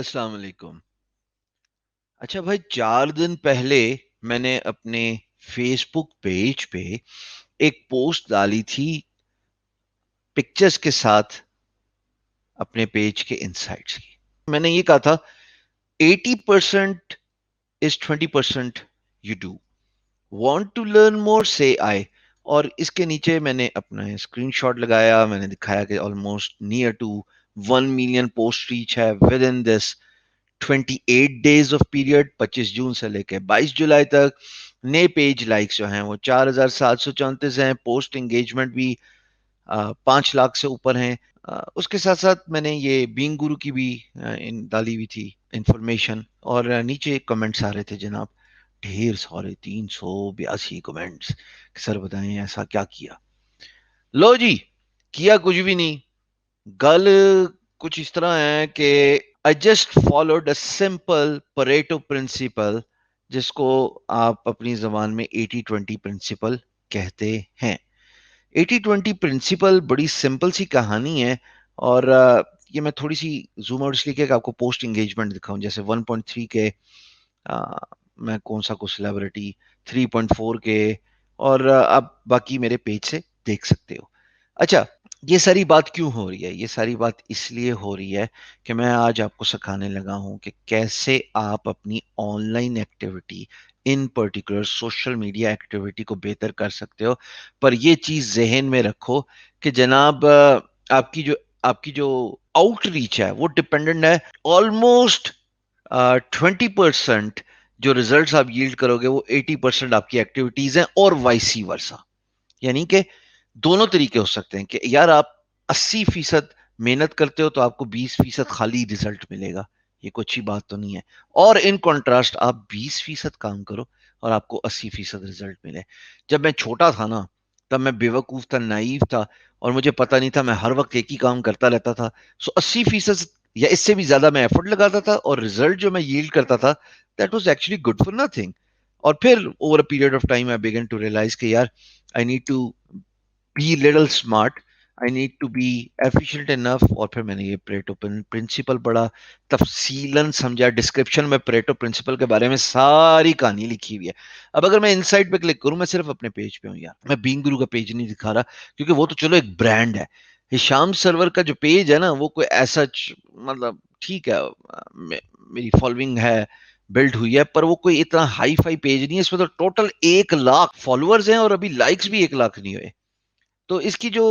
السلام علیکم. اچھا بھائی، 4 دن پہلے میں نے اپنے فیس بک پیج پہ ایک پوسٹ ڈالی تھی پکچرز کے ساتھ اپنے پیج کے انسائٹس کی. میں نے یہ کہا تھا 80% is 20% you do. Want to learn more? Say I. اور اس کے نیچے میں نے اپنا اسکرین شاٹ لگایا. میں نے دکھایا کہ almost near to 1 million post reach ہے with in this 28 days of period. 25 جون سے لے کے 22 جولائی تک نئے پیج لائکس جو ہیں وہ 4734 ہیں. پوسٹ انگیجمنٹ بھی 5 لاکھ سے اوپر ہیں. اس کے ساتھ ساتھ میں نے یہ بینگ گرو کی بھی ڈالی ہوئی تھی انفارمیشن. اور نیچے کمنٹس آ رہے تھے جناب، ڈھیر سارے 382 کمنٹس کہ سر بتائیں ایسا کیا کیا. لو جی، کیا کچھ بھی نہیں. گل کچھ اس طرح ہے کہ I just followed a simple Pareto principle جس کو آپ اپنی زبان میں 80-20 پرنسپل کہتے ہیں. 80-20 پرنسپل بڑی سمپل سی کہانی ہے. اور یہ میں تھوڑی سی زوم آؤٹ اس لیے کہ آپ کو پوسٹ انگیجمنٹ دکھاؤں. جیسے 1.3 کے میں کون سا کو سیلیبریٹی، 3.4 کے، اور آپ باقی میرے پیج سے دیکھ سکتے ہو. اچھا، یہ ساری بات کیوں ہو رہی ہے؟ یہ ساری بات اس لیے ہو رہی ہے کہ میں آج آپ کو سکھانے لگا ہوں کہ کیسے آپ اپنی on line activity, in particular social media activity کو بہتر کر سکتے ہو. پر یہ چیز ذہن میں رکھو کہ جناب آپ کی جو آؤٹ ریچ ہے وہ ڈپینڈنٹ ہے آلموسٹ 20%. جو ریزلٹس آپ ییلڈ کرو گے وہ 80% آپ کی ایکٹیویٹیز ہیں، اور وائسی ورسا. یعنی کہ دونوں طریقے ہو سکتے ہیں کہ یار آپ 80% محنت کرتے ہو تو آپ کو 20% خالی ریزلٹ ملے گا. یہ کوئی اچھی بات تو نہیں ہے. اور ان کنٹراسٹ آپ 20% کام کرو اور آپ کو 80% ریزلٹ ملے. جب میں چھوٹا تھا نا، تب میں بے وقوف تھا، نائیو تھا، اور مجھے پتا نہیں تھا. میں ہر وقت ایک ہی کام کرتا رہتا تھا. 80% یا اس سے بھی زیادہ میں ایفرٹ لگاتا تھا، اور ریزلٹ جو میں ییلڈ کرتا تھا that was actually good for nothing. اور پھر over a period of time I began to realize کہ یار I need to be little smart, I need to be efficient enough. اور پھر میں نے یہ پریٹو پرنسپل بڑا تفصیلاً سمجھا. ڈسکرپشن میں پریٹو پرنسپل کے بارے میں ساری کہانی لکھی ہوئی ہے. اب اگر میں انسائٹ پہ کلک کروں، میں صرف اپنے پیج پہ ہوں یار، میں بینگ گرو کا پیج نہیں دکھا رہا، کیونکہ وہ تو چلو ایک برانڈ ہے. ہشام سرور کا جو پیج ہے نا، وہ کوئی ایسا مطلب ٹھیک ہے، میری فالوئنگ ہے، بلڈ ہوئی ہے، پر وہ کوئی اتنا ہائی فائی پیج نہیں ہے. اس میں تو ٹوٹل 1 لاکھ فالوورز ہیں، اور ابھی لائکس بھی 1 لاکھ نہیں ہوئے. تو اس کی جو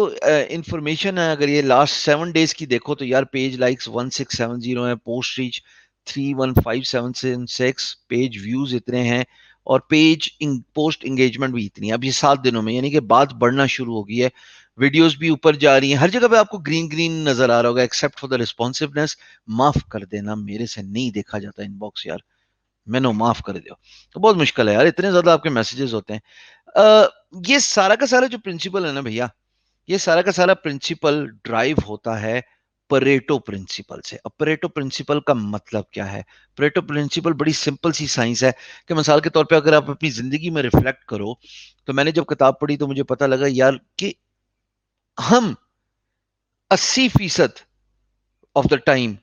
انفارمیشن ہے، اگر یہ لاسٹ 7 days کی دیکھو تو یار پیج لائکس 1670 ہیں، پوسٹ ریچ 31576، پیج ویوز اتنے ہیں، اور پیج پوسٹ انگیجمنٹ بھی اتنی ہے. اب یہ 7 دنوں میں، یعنی کہ بات بڑھنا شروع ہو گئی ہے. ویڈیوز بھی اوپر جا رہی ہیں، ہر جگہ پہ آپ کو گرین گرین نظر آ رہا ہوگا ایکسیپٹ فار دا ریسپانسونیس. معاف کر دینا، میرے سے نہیں دیکھا جاتا ان باکس یار، میں نو معاف کر دو. تو بہت مشکل ہے یار، اتنے زیادہ آپ کے میسیجز ہوتے ہیں. یہ سارا کا سارا جو پرنسپل ہے نا بھیا، یہ سارا کا سارا پرنسپل ڈرائیو ہوتا ہے پریٹو پرنسپل سے. اب پریٹو پرنسپل کا مطلب کیا ہے؟ پریٹو پرنسپل بڑی سمپل سی سائنس ہے کہ مثال کے طور پہ اگر آپ اپنی زندگی میں ریفلیکٹ کرو، تو میں نے جب کتاب پڑھی تو مجھے پتا لگا یار کہ ہم 80% آف دا ٹائم،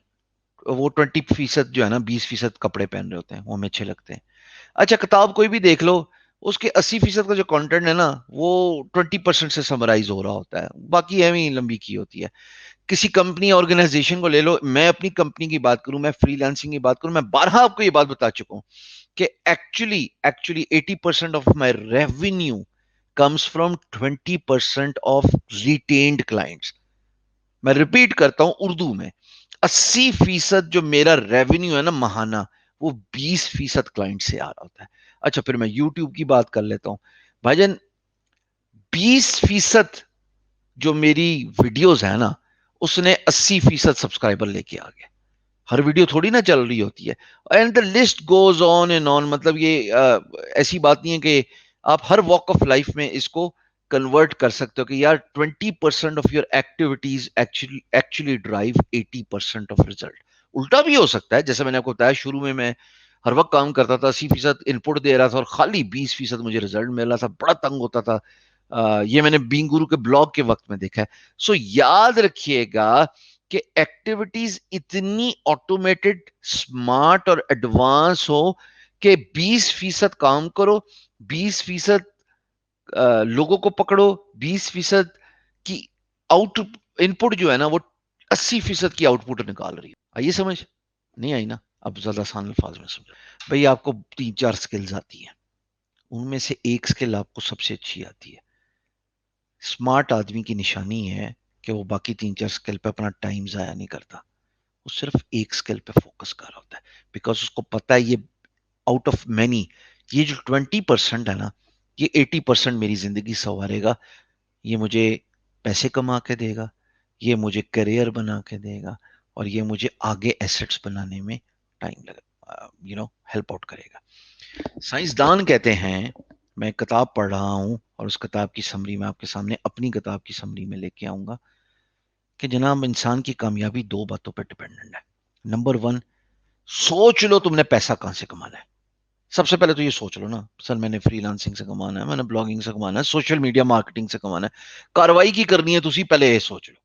وہ 20% جو ہے نا، 20% کپڑے پہن رہے ہوتے ہیں، وہ ہمیں اچھے لگتے ہیں. اچھا، کتاب کوئی بھی دیکھ لو، اس کے 80% کا جو کانٹینٹ ہے نا، وہ 20% سے سمرائز ہو رہا ہوتا ہے، باقی ایویں لمبی کی ہوتی ہے. کسی کمپنی آرگنائزیشن کو لے لو، میں اپنی کمپنی کی بات کروں، میں فری لانسنگ کی بات کروں، میں بارہا آپ کو یہ بات بتا چکا ہوں کہ actually 80% of my revenue comes from 20% of retained clients. میں ریپیٹ کرتا ہوں اردو میں، 80% جو میرا ریونیو ہے نا ماہانہ، وہ 20% کلائنٹ سے آ رہا ہوتا ہے. اچھا، پھر میں یوٹیوب کی بات کر لیتا ہوں. بھائی جان، 20% جو میری ویڈیوز ہے نا، اس نے 80% سبسکرائبر لے کے آ گیا. ہر ویڈیو تھوڑی نہ چل رہی ہوتی ہے. And the list goes on and on. مطلب یہ ایسی بات نہیں ہے کہ آپ ہر واک آف لائف میں اس کو کنورٹ کر سکتے ہو کہ یار 20% of your activities actually drive 80% of result. الٹا بھی ہو سکتا ہے، جیسے میں نے آپ کو بتایا شروع میں ہر وقت کام کرتا تھا، 80% ان پٹ دے رہا تھا، اور خالی 20% مجھے ریزلٹ مل رہا تھا، بڑا تنگ ہوتا تھا. یہ میں نے بینگ گرو کے بلاگ کے وقت میں دیکھا ہے. سو یاد رکھیے گا کہ ایکٹیویٹیز اتنی آٹومیٹڈ، سمارٹ اور ایڈوانس ہو کہ 20% کام کرو، 20% لوگوں کو پکڑو، 20% کی آؤٹ ان پٹ جو ہے نا وہ 80% کی آؤٹ پٹ نکال رہی ہے. آئیے سمجھ؟ نہیں آئی نا؟ اب زیادہ آسان الفاظ میں سمجھو. بھئی آپ کو 3-4 سکلز آتی ہیں، ان میں سے ایک سکل آپ کو سب سے اچھی آتی ہے. سمارٹ آدمی کی نشانی ہے کہ وہ باقی 3-4 سکل پہ اپنا ٹائم ضائع نہیں کرتا، وہ صرف ایک سکل پہ فوکس کر رہا ہوتا ہے، بیکاز اس کو پتا ہے یہ آؤٹ آف مینی، یہ جو 20% ہے نا، یہ 80% میری زندگی سنوارے گا، یہ مجھے پیسے کما کے دے گا، یہ مجھے کریئر بنا کے دے گا، اور یہ مجھے آگے ایسٹس بنانے میں ٹائم لگا ہیلپ آؤٹ کرے گا. سائنسدان کہتے ہیں، میں کتاب پڑھ رہا ہوں اور اس کتاب کی سمری میں آپ کے سامنے اپنی کتاب کی سمری میں لے کے آؤں گا کہ جناب انسان کی کامیابی 2 باتوں پہ ڈیپینڈنٹ ہے. نمبر 1، سوچ لو تم نے پیسہ کہاں سے کمانا ہے. سب سے پہلے تو یہ سوچ لو نا، سر میں نے فری لانسنگ سے کمانا ہے، میں نے بلاگنگ سے کمانا ہے، سوشل میڈیا مارکیٹنگ سے کمانا ہے، کاروائی کی کرنی ہے، تو اسی پہلے یہ سوچ لو.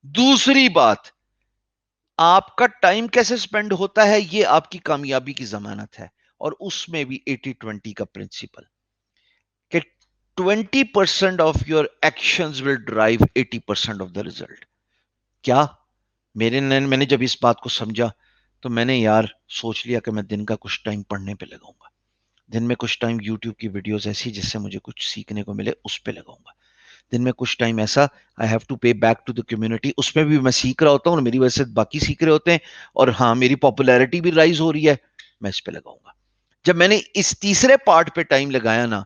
دوسری بات، آپ کا ٹائم کیسے سپینڈ ہوتا ہے یہ آپ کی کامیابی کی ضمانت ہے، اور اس میں بھی 80-20 کا پرنسپل کہ 20% of your actions will drive 80% of the result. کیا میں نے جب اس بات کو سمجھا تو میں نے یار سوچ لیا کہ میں دن کا کچھ ٹائم پڑھنے پہ لگاؤں گا، دن میں کچھ ٹائم یوٹیوب کی ویڈیوز ایسی جس سے مجھے کچھ سیکھنے کو ملے اس پہ لگاؤں گا، دن میں کچھ ٹائم ایسا I have to pay back to the community, اس میں بھی میں سیکھ رہا ہوتا ہوں اور میری وجہ سے باقی سیکھ رہے ہوتے ہیں، اور ہاں میری پاپولیرٹی بھی رائز ہو رہی ہے، میں اس پہ لگاؤں گا. جب میں نے اس تیسرے پارٹ پہ ٹائم لگایا نا،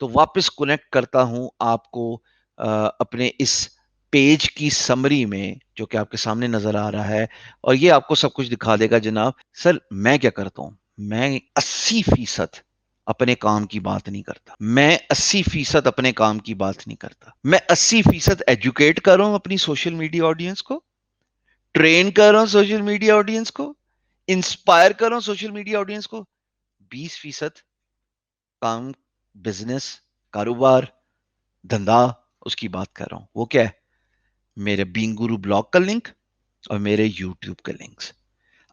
تو واپس کنیکٹ کرتا ہوں آپ کو اپنے اس پیج کی سمری میں جو کہ آپ کے سامنے نظر آ رہا ہے، اور یہ آپ کو سب کچھ دکھا دے گا. جناب سر میں کیا کرتا ہوں، میں 80% اپنے کام کی بات نہیں کرتا، میں 80% اپنے کام کی بات نہیں کرتا، میں 80% ایجوکیٹ کر رہا ہوں اپنی سوشل میڈیا آڈینس کو، ٹرین کر رہا ہوں سوشل میڈیا آڈینس کو، انسپائر کر رہا ہوں سوشل میڈیا آڈینس کو. 20% کام، بزنس، کاروبار، دھندا، اس کی بات کر رہا ہوں. وہ کیا ہے؟ میرے بینگ گرو بلاگ کا لنک اور میرے یوٹیوب کے لنکس.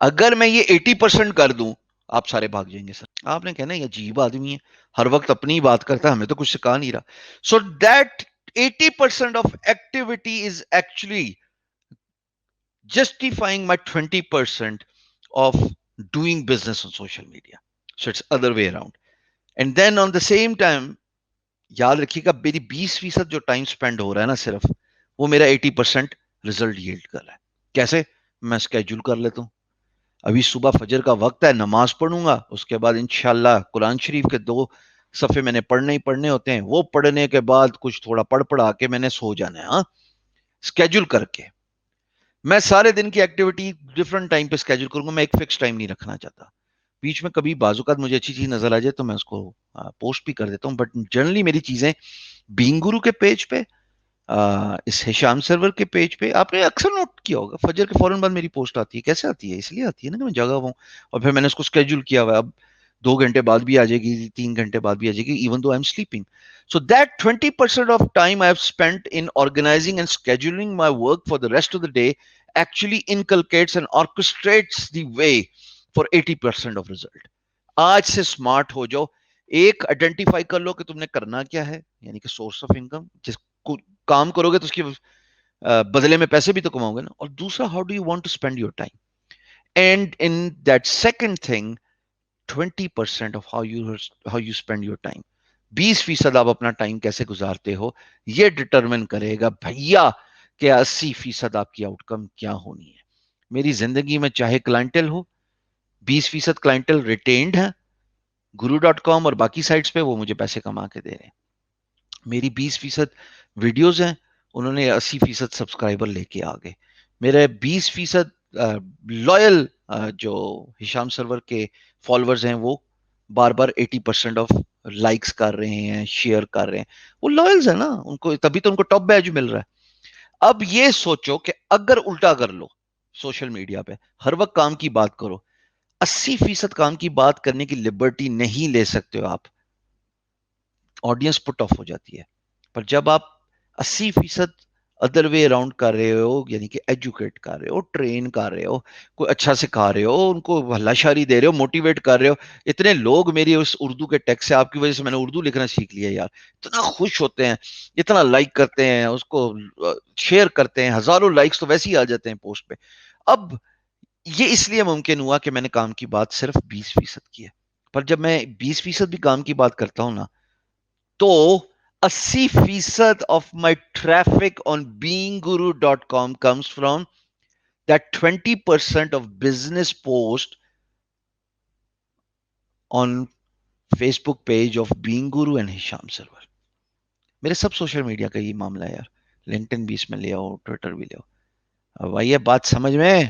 اگر میں یہ 80% کر دوں، آپ سارے بھاگ جائیں گے. سر آپ نے کہنا یہ عجیب آدمی ہے، ہر وقت اپنی بات کرتا ہے، ہمیں تو کچھ سکھا نہیں رہا. So that 80% of activity is actually justifying my 20% of doing business on social media. So it's other way around. And then on the same time, یاد رکھیے گا میری 20% جو ٹائم سپینڈ ہو رہا ہے نا صرف، وہ میرا 80% ریزلٹ ییلڈ کر رہا ہے. کیسے؟ میں اسکیجول کر لیتا ہوں. ابھی صبح فجر کا وقت ہے، نماز پڑھوں گا، اس کے بعد انشاءاللہ قرآن شریف کے 2 صفحے میں نے پڑھنے ہی پڑھنے ہوتے ہیں، وہ پڑھنے کے بعد کچھ تھوڑا پڑھا کے میں نے سو جانا ہے. ہاں، اسکیجول کر کے میں سارے دن کی ایکٹیویٹی ڈفرنٹ ٹائم پہ اسکیجول کروں گا. میں ایک فکس ٹائم نہیں رکھنا چاہتا. بیچ میں کبھی بعض اوقات مجھے اچھی چیز نظر آ جائے تو میں اس کو پوسٹ بھی کر دیتا ہوں، بٹ جنرلی میری چیزیں بینگ گرو کے پیج پہ، اس ہشام سرور کے پیج پہ. آپ نے اکثر نوٹ کیا ہوگا فجر کے فوراً بعد میری پوسٹ آتی ہے. کیسے آتی ہے؟ اس لیے آتی ہے نا کہ میں جگہ ہوا ہوں، اور پھر میں نے اس کو اسکیجول کیا ہوا ہے. اب 2 گھنٹے بعد بھی آ جائے گی، 3 گھنٹے بعد بھی آ جائے گی، even though I am sleeping. So that 20% of time I have spent in organizing and scheduling my work for the rest of the day actually inculcates and orchestrates the way for 80% of result. آج سے smart ہو جاؤ. ایک identify کر لو کہ تم نے کرنا کیا ہے، یعنی کہ سورس آف انکم، جس کو کام کرو گے تو اس کے بدلے میں پیسے بھی تو کماؤ گے نا. اور دوسرا، how do you want to spend your time. And in that second thing 20% of how you spend your time, 20% آپ اپنا ٹائم کیسے گزارتے ہو، یہ ڈٹرمن کرے گا بھیا کہ 80% آپ کی آؤٹ کم کیا ہونی ہے. میری زندگی میں چاہے کلائنٹل ہو، 20% کلائنٹل ریٹینڈ ہے guru.com اور باقی سائٹس پہ، وہ مجھے پیسے کما کے دے رہے ہیں. میری 20% ویڈیوز ہیں، انہوں نے 80% سبسکرائبر لے کے آ گئے. میرے 20% لوئل جو ہشام سرور کے فالوورز ہیں، وہ بار بار 80% آف لائکس کر رہے ہیں، شیئر کر رہے ہیں. وہ لوئلز ہیں نا، ان کو تبھی تو ان کو ٹاپ بیج مل رہا ہے. اب یہ سوچو کہ اگر الٹا کر لو، سوشل میڈیا پہ ہر وقت کام کی بات کرو، 80% کام کی بات کرنے کی لبرٹی نہیں لے سکتے ہو آپ، آڈینس پٹ آف ہو جاتی ہے. پر جب آپ 80% ادر وے اراؤنڈ کر رہے ہو، یعنی کہ ایجوکیٹ کر رہے ہو، ٹرین کر رہے ہو، کوئی اچھا سکھا رہے ہو، ان کو ہلا شاری دے رہے ہو، موٹیویٹ کر رہے ہو. اتنے لوگ میری اس اردو کے ٹیکسٹ سے، آپ کی وجہ سے میں نے اردو لکھنا سیکھ لیا یار، اتنا خوش ہوتے ہیں، اتنا لائک کرتے ہیں اس کو، شیئر کرتے ہیں، ہزاروں لائکس تو ویسے ہی آ جاتے ہیں پوسٹ پہ. اب یہ اس لیے ممکن ہوا کہ میں نے کام کی بات صرف 20% کی ہے. پر جب میں 20% بھی کام کی بات کرتا ہوں نا، تو 80% of my traffic on beingguru.com comes from that 20% of business post on Facebook page of Being Guru and Hisham Sarwar. میرے سب سوشل میڈیا کا یہ معاملہ ہے یار. لنکڈن بھی اس میں لے آؤ، ٹویٹر بھی لے آؤ. اب آئیے بات سمجھ میں،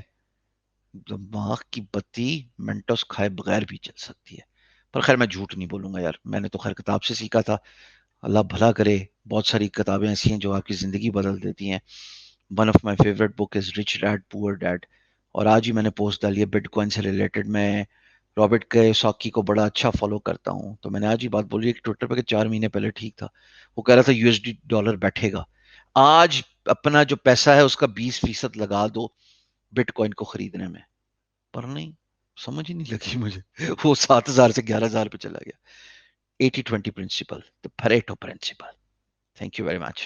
دماغ کی بتی منٹوس کھائے بغیر بھی چل سکتی ہے. پر خیر میں جھوٹ نہیں بولوں گا یار، میں نے تو خیر کتاب سے سیکھا تھا. اللہ بھلا کرے، بہت ساری کتابیں ایسی ہیں جو آپ کی زندگی بدل دیتی ہیں. One of my favourite book is rich dad poor dad. اور آج ہی میں نے پوسٹ ڈالی ہے بٹ کوائن سے ریلیٹڈ. میں رابرٹ کے ساکی کو بڑا اچھا فالو کرتا ہوں، تو میں نے آج ہی بات بولی کہ ٹویٹر پہ کہ 4 مہینے پہلے ٹھیک تھا، وہ کہہ رہا تھا USD ڈالر بیٹھے گا. آج اپنا جو پیسہ ہے اس کا 20% لگا دو بٹ کوائن کو خریدنے میں. پر نہیں، سمجھ ہی نہیں لگی مجھے. وہ 7,000 سے 11,000 پہ چلا گیا. 80-20 principal, the Pareto principle. Thank you very much.